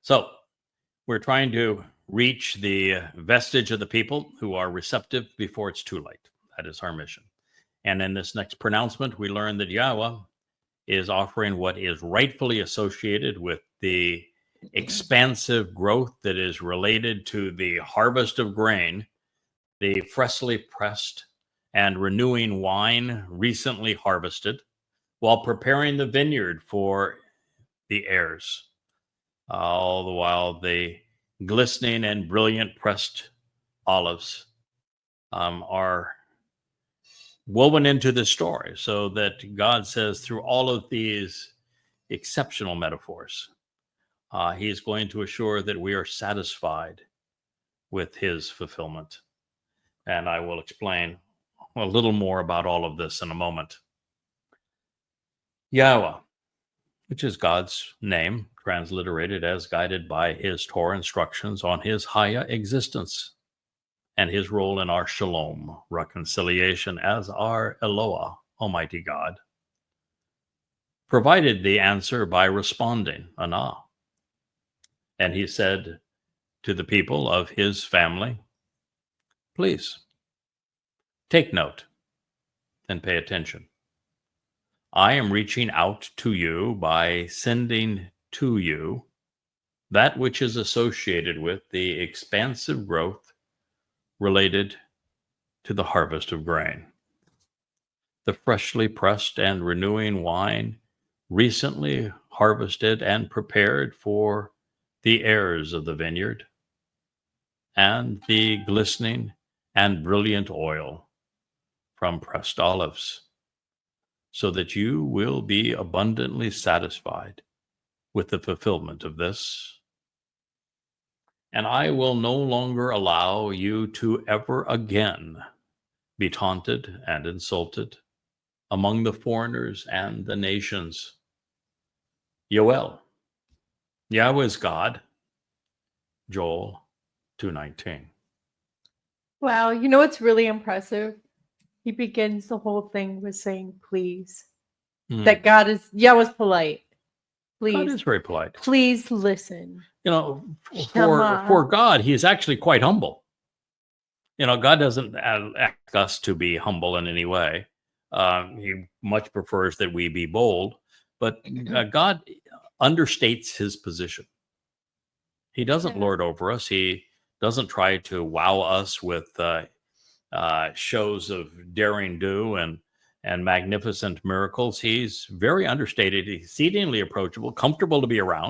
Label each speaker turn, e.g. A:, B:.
A: So we're trying to reach the vestige of the people who are receptive before it's too late. That is our mission. And in this next pronouncement, we learn that Yahweh is offering what is rightfully associated with the expansive growth that is related to the harvest of grain, the freshly pressed and renewing wine recently harvested, while preparing the vineyard for the heirs. All the while, the glistening and brilliant pressed olives are woven into the story, so that God says through all of these exceptional metaphors, he is going to assure that we are satisfied with his fulfillment. And I will explain a little more about all of this in a moment. Yahweh, which is God's name, transliterated as guided by his Torah instructions on his Haya existence and his role in our Shalom, reconciliation, as our Eloah, Almighty God, provided the answer by responding, Anah. And he said to the people of his family, please take note and pay attention. I am reaching out to you by sending to you that which is associated with the expansive growth related to the harvest of grain. The freshly pressed and renewing wine, recently harvested and prepared for the heirs of the vineyard, and the glistening and brilliant oil from pressed olives, so that you will be abundantly satisfied with the fulfillment of this. And I will no longer allow you to ever again be taunted and insulted among the foreigners and the nations. Yoel, Yahweh is God. Joel 2:19.
B: Wow, you know what's really impressive? He begins the whole thing with saying, please. That God is, Yahweh's polite. Please.
A: God is very polite.
B: Please listen.
A: You know, for God, he is actually quite humble. You know, God doesn't ask us to be humble in any way. He much prefers that we be bold, but God understates his position. He doesn't lord over us. He doesn't try to wow us with shows of daring do and magnificent miracles. He's very understated, exceedingly approachable, comfortable to be around.